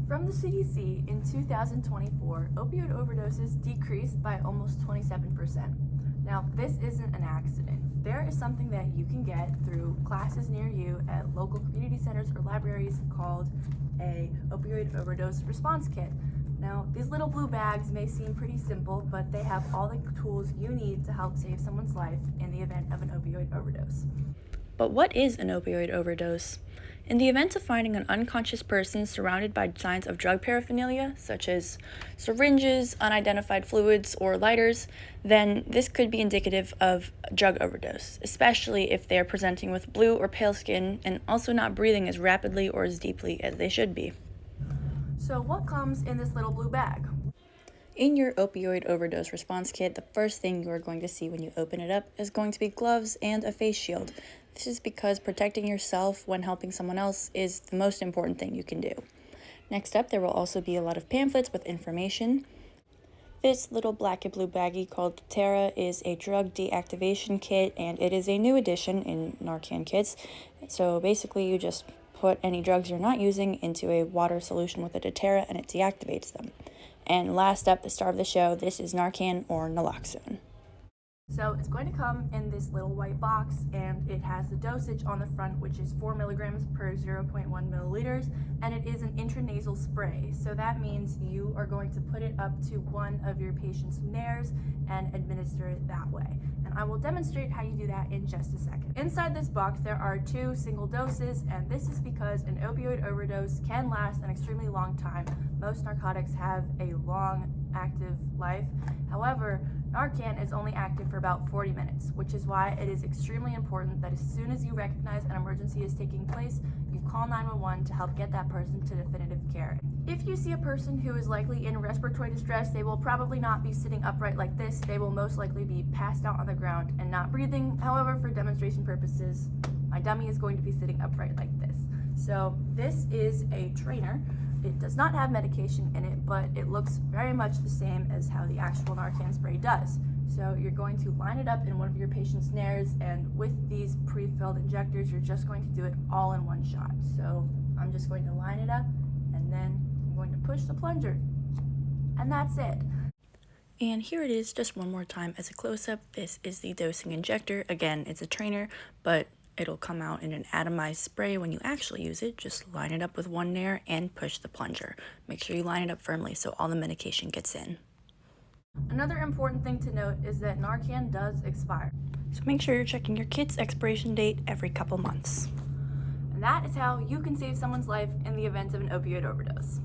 From the CDC, in 2024, opioid overdoses decreased by almost 27%. Now, this isn't an accident. There is something that you can get through classes near you at local community centers or libraries called a opioid overdose response kit. Now, these little blue bags may seem pretty simple, but they have all the tools you need to help save someone's life in the event of an opioid overdose. But what is an opioid overdose? In the event of finding an unconscious person surrounded by signs of drug paraphernalia, such as syringes, unidentified fluids, or lighters, then this could be indicative of a drug overdose, especially if they are presenting with blue or pale skin and also not breathing as rapidly or as deeply as they should be. So what comes in this little blue bag? In your opioid overdose response kit, the first thing you are going to see when you open it up is going to be gloves and a face shield. This is because protecting yourself when helping someone else is the most important thing you can do. Next up, there will also be a lot of pamphlets with information. This little black and blue baggie called Terra is a drug deactivation kit, and it is a new addition in Narcan kits. So basically, you just put any drugs you're not using into a water solution with a Terra and it deactivates them. And last up, the star of the show, this is Narcan or naloxone. So it's going to come in this little white box, and it has the dosage on the front, which is 4 milligrams per 0.1 milliliters, and it is an intranasal spray. So that means you are going to put it up to one of your patient's nares and administer it that way. And I will demonstrate how you do that in just a second. Inside this box, there are 2 single doses, and this is because an opioid overdose can last an extremely long time. Most narcotics have a long active life. However, Narcan is only active for about 40 minutes, which is why it is extremely important that as soon as you recognize an emergency is taking place, you call 911 to help get that person to definitive care. If you see a person who is likely in respiratory distress, they will probably not be sitting upright like this. They will most likely be passed out on the ground and not breathing. However, for demonstration purposes, my dummy is going to be sitting upright like this. So this is a trainer. It does not have medication in it, but it looks very much the same as how the actual Narcan spray does. So you're going to line it up in one of your patient's nares, and with these pre-filled injectors, you're just going to do it all in one shot. So I'm just going to line it up, and then I'm going to push the plunger, and that's it. And here it is just one more time as a close-up. This is the dosing injector. Again, it's a trainer, but it'll come out in an atomized spray when you actually use it. Just line it up with one nair and push the plunger. Make sure you line it up firmly so all the medication gets in. Another important thing to note is that Narcan does expire. So make sure you're checking your kit's expiration date every couple months. And that is how you can save someone's life in the event of an opioid overdose.